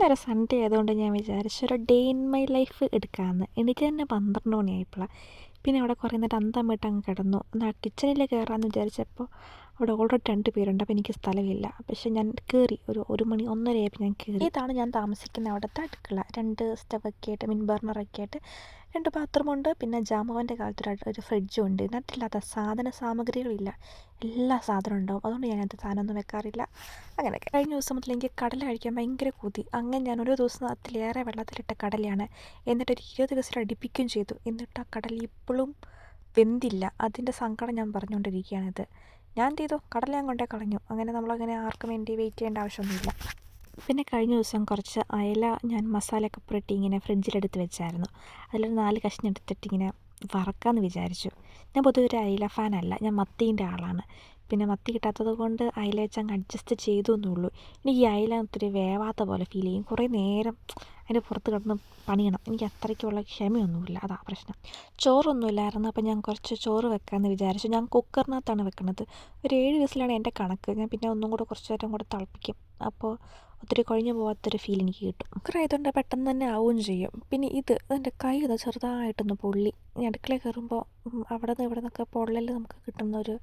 ഇന്നൊരു സൺഡേ ആയതുകൊണ്ട് ഞാൻ വിചാരിച്ചു ഒരു ഡേ ഇൻ മൈ ലൈഫ് എടുക്കാമെന്ന്. എനിക്ക് തന്നെ 12 മണിയായപ്പോഴാണ്. പിന്നെ അവിടെ കുറേ നേരം അന്തം വിട്ട് അങ്ങ് കിടന്നു. എന്നാൽ കിച്ചണിൽ കയറാമെന്ന് വിചാരിച്ചപ്പോൾ അവിടെ ഓൾറെഡി 2 പേരുണ്ട്. അപ്പോൾ എനിക്ക് സ്ഥലമില്ല. പക്ഷേ ഞാൻ കയറി ഒരു മണി 1:30 ഞാൻ കയറി. ഇതാണ് ഞാൻ താമസിക്കുന്ന അവിടുത്തെ അടുക്കള. 2 സ്റ്റവൊക്കെ ആയിട്ട് ബർണറൊക്കെ ആയിട്ട് 2 ബാത്റൂമുണ്ട്. പിന്നെ ജാമോൻ്റെ കാലത്ത് ഒരു ഫ്രിഡ്ജും ഉണ്ട്. ഇതിനകത്തില്ലാത്ത സാമഗ്രികളില്ല. എല്ലാ സാധനവും ഉണ്ടാവും. അതുകൊണ്ട് ഞാനത് സാധനമൊന്നും വെക്കാറില്ല. അങ്ങനെയൊക്കെ കഴിഞ്ഞ ദിവസം മുതൽ എനിക്ക് കടല കഴിക്കാൻ ഭയങ്കര കൊതി. അങ്ങനെ ഞാൻ ഒരു ദിവസം അതിലേറെ വെള്ളത്തിലിട്ട കടലയാണ്. എന്നിട്ടൊരു 20 വിസിൽ അടുപ്പിക്കുകയും ചെയ്തു. എന്നിട്ട് ആ കടല ഇപ്പോഴും വെന്തില്ല. അതിൻ്റെ സങ്കടം ഞാൻ പറഞ്ഞുകൊണ്ടിരിക്കുകയാണിത്. ഞാൻ എന്ത് ചെയ്തു? കടല ഞാൻ കൊണ്ടേ കളഞ്ഞു. അങ്ങനെ നമ്മളങ്ങനെ ആർക്കും വേണ്ടി വെയിറ്റ് ചെയ്യേണ്ട ആവശ്യമൊന്നുമില്ല. പിന്നെ കഴിഞ്ഞ ദിവസം കുറച്ച് അയല ഞാൻ മസാലയൊക്കെ പുരട്ടി ഇങ്ങനെ ഫ്രിഡ്ജിലെടുത്ത് വെച്ചായിരുന്നു. അതിലൊരു 4 കഷ്ണം എടുത്തിട്ട് ഇങ്ങനെ വറക്കാമെന്ന് വിചാരിച്ചു. ഞാൻ പൊതുവെ ഒരു അയല ഫാനല്ല. ഞാൻ മത്തീൻ്റെ ആളാണ്. പിന്നെ മത്തി കിട്ടാത്തത് കൊണ്ട് അയല വെച്ച് അങ്ങ് അഡ്ജസ്റ്റ് ചെയ്തു എന്നുള്ളൂ. എനിക്ക് ഈ അയല ഒത്തിരി വേവാത്ത പോലെ ഫീൽ ചെയ്യും. കുറേ നേരം അതിൻ്റെ പുറത്ത് കിടന്ന് പണിയണം. എനിക്ക് അത്രയ്ക്കുള്ള ക്ഷമയൊന്നുമില്ല. അതാ പ്രശ്നം. ചോറൊന്നുമില്ലായിരുന്നു. അപ്പോൾ ഞാൻ കുറച്ച് ചോറ് വെക്കാമെന്ന് വിചാരിച്ചു. ഞാൻ കുക്കറിനകത്താണ് വെക്കുന്നത്. ഒരു 7 വിസിലാണ് എൻ്റെ കണക്ക്. ഞാൻ പിന്നെ ഒന്നും കൂടെ കുറച്ച് നേരം കൂടെ തിളപ്പിക്കും. അപ്പോൾ ഒത്തിരി കുഴഞ്ഞു പോകാത്തൊരു ഫീൽ എനിക്ക് കിട്ടും. കുക്കറായതുകൊണ്ട് പെട്ടെന്ന് തന്നെ ആവുകയും ചെയ്യും. പിന്നെ എൻ്റെ കൈ ഒന്ന് ചെറുതായിട്ടൊന്ന് പൊള്ളി. ഈ അടുക്കളയിൽ കയറുമ്പോൾ അവിടെ നിന്ന് ഇവിടെ നിന്നൊക്കെ പൊള്ളൽ നമുക്ക് കിട്ടുന്നൊരു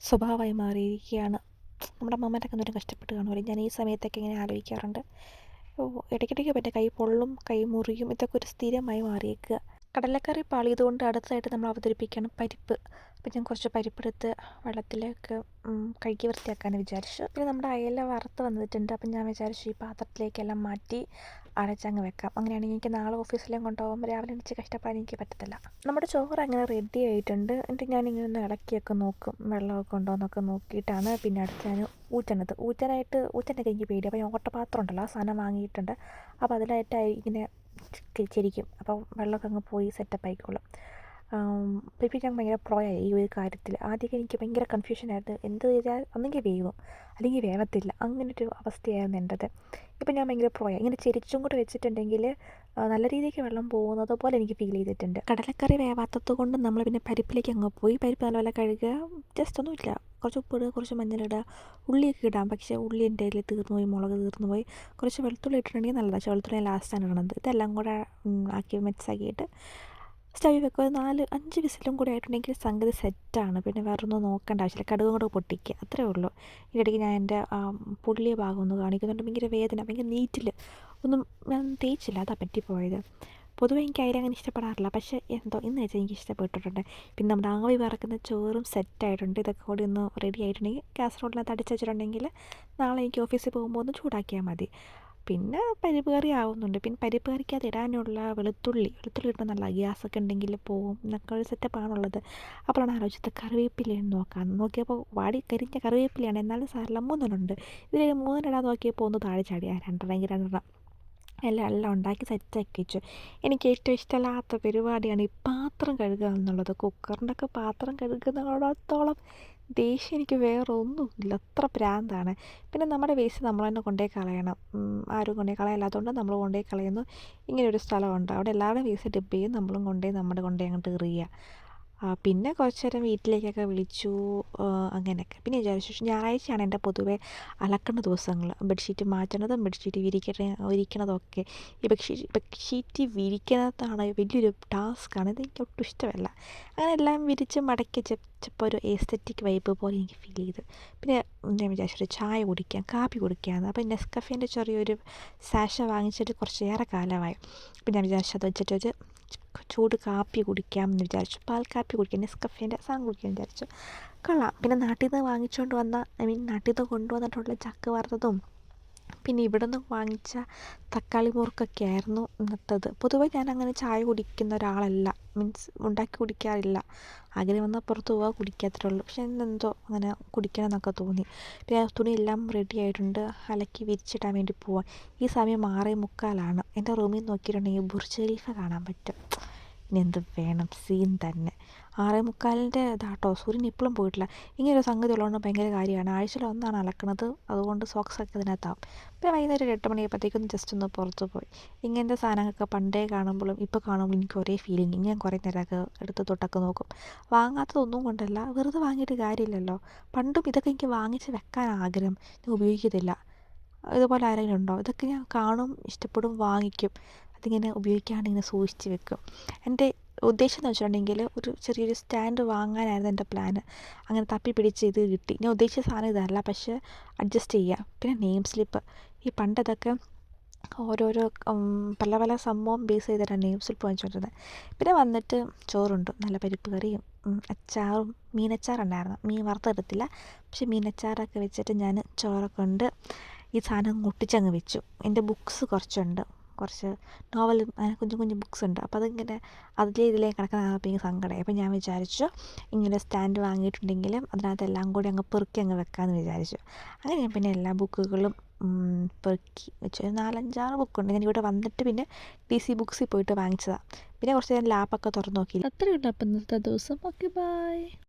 സ്വഭാവമായി മാറിയിരിക്കുകയാണ്. നമ്മുടെ അമ്മമാരൊക്കെ എന്തോരം കഷ്ടപ്പെട്ട് കാണുമല്ലോ. ഞാൻ ഈ സമയത്തൊക്കെ ഇങ്ങനെ ആലോചിക്കാറുണ്ട്. ഇടയ്ക്കിടയ്ക്ക് എൻ്റെ കൈ പൊള്ളും, കൈ മുറിയും. ഇതൊക്കെ ഒരു സ്ഥിരമായി മാറിയേക്കുക. കടലക്കറി പാളിയതുകൊണ്ട് അടുത്തതായിട്ട് നമ്മൾ അവതരിപ്പിക്കണം പരിപ്പ്. അപ്പം ഞാൻ കുറച്ച് പരിപ്പെടുത്ത് വെള്ളത്തിലേക്ക് കഴുകി വൃത്തിയാക്കാമെന്ന് വിചാരിച്ചു. പിന്നെ നമ്മുടെ അയല വറുത്ത് വന്നിട്ടുണ്ട്. അപ്പം ഞാൻ വിചാരിച്ചു ഈ പാത്രത്തിലേക്കെല്ലാം മാറ്റി അടച്ചങ്ങ് വെക്കാം. അങ്ങനെയാണെങ്കിൽ എനിക്ക് നാളെ ഓഫീസിലേക്ക് കൊണ്ടുപോകുമ്പോൾ രാവിലെ എണീച്ച് കഷ്ടപ്പാടാൻ എനിക്ക് പറ്റത്തില്ല. നമ്മുടെ ചോറ് അങ്ങനെ റെഡി ആയിട്ടുണ്ട്. എന്നിട്ട് ഞാനിങ്ങനെ ഒന്ന് ഇളക്കിയൊക്കെ നോക്കും. വെള്ളമൊക്കെ ഉണ്ടോ എന്നൊക്കെ നോക്കിയിട്ടാണ് പിന്നെ അടുത്ത് ഞാൻ ഊറ്റണത്. ഊറ്റാനൊക്കെ എനിക്ക് പേടി. അപ്പോൾ ഞാൻ ഓട്ടപാത്രം ഉണ്ടല്ലോ, ആ സാധനം വാങ്ങിയിട്ടുണ്ട്. അപ്പോൾ അതിലായിട്ട് ഇങ്ങനെ ചിരിക്കും. അപ്പോൾ വെള്ളമൊക്കെ അങ്ങ് പോയി സെറ്റപ്പ് ആയിക്കോളും. ഇപ്പം ഞാൻ ഭയങ്കര പ്രോയായി ഈ ഒരു കാര്യത്തിൽ. ആദ്യമൊക്കെ എനിക്ക് ഭയങ്കര കൺഫ്യൂഷനായിരുന്നു. എന്ത് ചെയ്താൽ ഒന്നെങ്കിൽ വേവും അല്ലെങ്കിൽ വേവത്തില്ല, അങ്ങനൊരു അവസ്ഥയായിരുന്നു എൻ്റെത്. ഇപ്പം ഞാൻ ഭയങ്കര പ്രോയായി. ഇങ്ങനെ ചെരിച്ചും കൂടെ വെച്ചിട്ടുണ്ടെങ്കിൽ നല്ല രീതിക്ക് വെള്ളം പോകുന്നത് പോലെ എനിക്ക് ഫീൽ ചെയ്തിട്ടുണ്ട്. കടലക്കറി വേവാത്തത് കൊണ്ട് നമ്മൾ പിന്നെ പരിപ്പിലേക്ക് അങ്ങ് പോയി. പരിപ്പ് നല്ലപോലെ കഴുകുക. ജസ്റ്റ് ഒന്നുമില്ല, കുറച്ച് ഉപ്പിടുക, കുറച്ച് മഞ്ഞളിടുക, ഉള്ളിയൊക്കെ ഇടാം. പക്ഷേ ഉള്ളി എൻ്റെ കയ്യിൽ തീർന്നുപോയി, മുളക് തീർന്നുപോയി. കുറച്ച് വെളുത്തുള്ളി ഇട്ടിട്ടുണ്ടെങ്കിൽ നല്ലതാണ്. പക്ഷേ വെളുത്തുള്ളി ലാസ്റ്റാണ് ഇടണത്. ഇതെല്ലാം കൂടെ ആക്കി മിക്സാക്കിയിട്ട് സ്റ്റവിൽ വെക്കുക. 4-5 വിസിലും കൂടി ആയിട്ടുണ്ടെങ്കിൽ സംഗതി സെറ്റാണ്. പിന്നെ വേറൊന്നും നോക്കേണ്ട ആവശ്യമില്ല. കടുകും കൂടെ പൊട്ടിക്കുക, അത്രേ ഉള്ളൂ. ഇതിനിടയ്ക്ക് ഞാൻ എൻ്റെ പൊള്ളിയ ഭാഗം ഒന്ന് കാണിക്കുന്നുണ്ട്. ഭയങ്കര വേദന, ഭയങ്കര നീറ്റിൽ ഒന്നും ഞാൻ തേച്ചില്ല, അതാ പറ്റിപ്പോയത്. പൊതുവെ എനിക്ക് അയല അങ്ങനെ ഇഷ്ടപ്പെടാറില്ല. പക്ഷേ എന്തോ ഇന്ന് വെച്ചാൽ എനിക്ക് ഇഷ്ടപ്പെട്ടിട്ടുണ്ട്. പിന്നെ നമ്മുടെ ആവി പറക്കുന്ന ചോറും സെറ്റായിട്ടുണ്ട്. ഇതൊക്കെ കൂടി ഒന്ന് റെഡി ആയിട്ടുണ്ടെങ്കിൽ കാസറോളിനകത്ത് അടിച്ച് വെച്ചിട്ടുണ്ടെങ്കിൽ നാളെ എനിക്ക് ഓഫീസിൽ പോകുമ്പോൾ ഒന്ന് ചൂടാക്കിയാൽ മതി. പിന്നെ പരിപ്പ് കറി ആവുന്നുണ്ട്. പിന്നെ പരിപ്പ് കറിക്കകത്ത് ഇടാനുള്ള വെളുത്തുള്ളി ഇട്ട് നല്ല ഗ്യാസൊക്കെ ഉണ്ടെങ്കിൽ പോവും എന്നൊക്കെ ഒരു സെറ്റപ്പാണുള്ളത്. അപ്പോഴാണ് ആലോചിച്ചത് കറിവേപ്പിലയാണ് നോക്കാമെന്ന്. നോക്കിയപ്പോൾ കരിഞ്ഞ കറിവേപ്പിലയാണ്. എന്നാലും സാരമില്ല, 3 ഉണ്ട്. ഇതിൽ 3 ഇടാൻ നോക്കിയപ്പോൾ ഒന്ന് താഴെ ചാടി. 2 എല്ലാം ഉണ്ടാക്കി സെറ്റാക്കി വെച്ചു. എനിക്ക് ഏറ്റവും ഇഷ്ടമില്ലാത്ത പരിപാടിയാണ് ഈ പാത്രം കഴുകുക എന്നുള്ളത്. കുക്കറിൻ്റെയൊക്കെ പാത്രം കഴുകുന്നിടത്തോളം ദേഷ്യം എനിക്ക് വേറെ ഒന്നുമില്ല. അത്ര പ്രാന്താണ്. പിന്നെ നമ്മുടെ വേസ്റ്റ് നമ്മൾ തന്നെ കൊണ്ടുപോയി കളയണം. ആരും കൊണ്ടുപോയി കളയില്ലാത്തതുകൊണ്ട് നമ്മൾ കൊണ്ടുപോയി കളയുന്നു. ഇങ്ങനെയൊരു സ്ഥലമുണ്ട്, അവിടെ എല്ലാവരുടെയും വേസ്റ്റ് ഡിപ്പ് ചെയ്യും, നമ്മളും കൊണ്ടുപോയി അങ്ങോട്ട് എറിയുക. പിന്നെ കുറച്ച് നേരം വീട്ടിലേക്കൊക്കെ വിളിച്ചു. അങ്ങനെയൊക്കെ പിന്നെ വിചാരിച്ചു ഞായറാഴ്ചയാണ് എൻ്റെ പൊതുവെ അലക്കേണ്ട ദിവസങ്ങൾ. ബെഡ്ഷീറ്റ് മാറ്റണതും ബെഡ്ഷീറ്റ് വിരിക്കണതൊക്കെ. ഈ ബെഡ്ഷീറ്റ് വിരിക്കുന്നതാണ് വലിയൊരു ടാസ്ക്കാണ്. ഇത് എനിക്ക് ഒട്ടും ഇഷ്ടമല്ല. അങ്ങനെ എല്ലാം വിരിച്ച് മടക്കി വെച്ചപ്പോൾ ഒരു എസ്തെറ്റിക് വൈബ് പോലെ എനിക്ക് ഫീൽ ചെയ്തു. പിന്നെ ഞാൻ വിചാരിച്ചൊരു ചായ കുടിക്കാം, കാപ്പി കുടിക്കാമെന്ന്. അപ്പോൾ നെസ്കഫേൻ്റെ ചെറിയൊരു സാഷ വാങ്ങിച്ചിട്ട് കുറച്ചേറെ കാലമായി. അപ്പോൾ ഞാൻ വിചാരിച്ചു അത് വെച്ചിട്ടൊരു ചൂട് കാപ്പി കുടിക്കാമെന്ന് വിചാരിച്ചു. പാൽ കാപ്പി കുടിക്കാം, നെസ്കഫേൻ്റെ സാധനം കുടിക്കാൻ വിചാരിച്ചു. കൊള്ളാം. പിന്നെ നാട്ടിൽ നിന്ന് കൊണ്ടുവന്നിട്ടുള്ള ചക്ക വറുത്തതും പിന്നെ ഇവിടെ നിന്ന് വാങ്ങിച്ച തക്കാളി മുറുക്കൊക്കെ ആയിരുന്നു ഇന്നത്തേത്. പൊതുവെ ഞാൻ അങ്ങനെ ചായ കുടിക്കുന്ന ഒരാളല്ല. ഉണ്ടാക്കി കുടിക്കാറില്ല. ആഗ്രഹം വന്നാൽ പുറത്ത് പോവുക, കുടിക്കാത്തതേ ഉള്ളൂ. പക്ഷെ ഇന്നെന്തോ അങ്ങനെ കുടിക്കണം എന്നൊക്കെ തോന്നി. പിന്നെ തുണിയെല്ലാം റെഡി ആയിട്ടുണ്ട്. അലക്കി വിരിച്ചിടാൻ വേണ്ടി പോവാം. ഈ സമയം 6:45. എൻ്റെ റൂമിൽ നോക്കിയിട്ടുണ്ടെങ്കിൽ ബുർജ് ഖലീഫ കാണാൻ പറ്റും. ഇനി എന്ത് വേണം, സീൻ തന്നെ. 6:45 ഇതാട്ടോ, സൂര്യൻ ഇപ്പോഴും പോയിട്ടില്ല. ഇങ്ങനൊരു സംഗതി ഉള്ളതുകൊണ്ട് ഭയങ്കര കാര്യമാണ്. ആഴ്ചയിൽ ഒന്നാണ് അലക്കണത്, അതുകൊണ്ട് സോക്സൊക്കെ ഇതിനകത്താവും. പിന്നെ വൈകുന്നേരം ഒരു 8 മണിയായപ്പോഴത്തേക്കും ജസ്റ്റ് ഒന്ന് പുറത്ത് പോയി. ഇങ്ങനത്തെ സാധനങ്ങളൊക്കെ പണ്ടേ കാണുമ്പോഴും ഇപ്പോൾ കാണുമ്പോഴും എനിക്ക് ഒരേ ഫീലിംഗ്. ഞാൻ കുറേ നേരമൊക്കെ എടുത്ത് തൊട്ടൊക്കെ നോക്കും. വാങ്ങാത്തതൊന്നും കൊണ്ടല്ല, വെറുതെ വാങ്ങിയിട്ട് കാര്യമില്ലല്ലോ. പണ്ടും ഇതൊക്കെ എനിക്ക് വാങ്ങിച്ച് വെക്കാൻ ആഗ്രഹം, ഞാൻ ഉപയോഗിക്കത്തില്ല. ഇതുപോലെ ആരെങ്കിലും ഉണ്ടോ? ഇതൊക്കെ ഞാൻ കാണും, ഇഷ്ടപ്പെടും, വാങ്ങിക്കും. അതിങ്ങനെ ഉപയോഗിക്കാണ്ട് ഇങ്ങനെ സൂക്ഷിച്ച് വെക്കും. എൻ്റെ ഉദ്ദേശം എന്ന് വെച്ചിട്ടുണ്ടെങ്കിൽ ഒരു ചെറിയൊരു സ്റ്റാൻഡ് വാങ്ങാനായിരുന്നു എൻ്റെ പ്ലാന്. അങ്ങനെ തപ്പി പിടിച്ച് ഇത് കിട്ടി. ഞാൻ ഉദ്ദേശിച്ച സാധനം ഇതല്ല, പക്ഷേ അഡ്ജസ്റ്റ് ചെയ്യാം. പിന്നെ നെയിം സ്ലിപ്പ്. ഈ പണ്ടതൊക്കെ ഓരോരോ പല പല സംഭവം ബേസ് ചെയ്തിട്ടാണ് നെയിം സ്ലിപ്പ് വാങ്ങിച്ചുകൊണ്ടിരുന്നത്. പിന്നെ വന്നിട്ട് ചോറുണ്ട്, നല്ല പരിപ്പ് കറിയും അച്ചാറും. മീനച്ചാറുണ്ടായിരുന്നു, മീൻ വറുത്തെടുത്തില്ല. പക്ഷെ മീനച്ചാറൊക്കെ വെച്ചിട്ട് ഞാൻ ചോറൊക്കെ ഉണ്ട് ഈ സാധനം ഒട്ടിച്ചങ്ങ് വെച്ചു. എൻ്റെ ബുക്സ് കുറച്ചുണ്ട്, കുറച്ച് നോവലും അങ്ങനെ കുഞ്ഞു കുഞ്ഞു ബുക്സ് ഉണ്ട്. അപ്പോൾ അതിങ്ങനെ അതിലേ ഇതിലേ കിടക്കുന്നപ്പോൾ എനിക്ക് സങ്കടമായി. അപ്പോൾ ഞാൻ വിചാരിച്ചു ഇങ്ങനെ സ്റ്റാൻഡ് വാങ്ങിയിട്ടുണ്ടെങ്കിലും അതിനകത്ത് എല്ലാം കൂടി അങ്ങ് പെറുക്കി അങ്ങ് വെക്കാമെന്ന് വിചാരിച്ചു. അങ്ങനെ ഞാൻ പിന്നെ എല്ലാ ബുക്കുകളും പെറുക്കി വെച്ചു. ഒരു 4-5-6 ബുക്കുണ്ട്. ഞാൻ ഇവിടെ വന്നിട്ട് പിന്നെ DC ബുക്സിൽ പോയിട്ട് വാങ്ങിച്ചതാണ്. പിന്നെ കുറച്ച് നേരം ലാപ്പൊക്കെ തുറന്ന് നോക്കി. അത്രയുള്ളൂ അപ്പം ഇന്നത്തെ ദിവസം. Okay, by.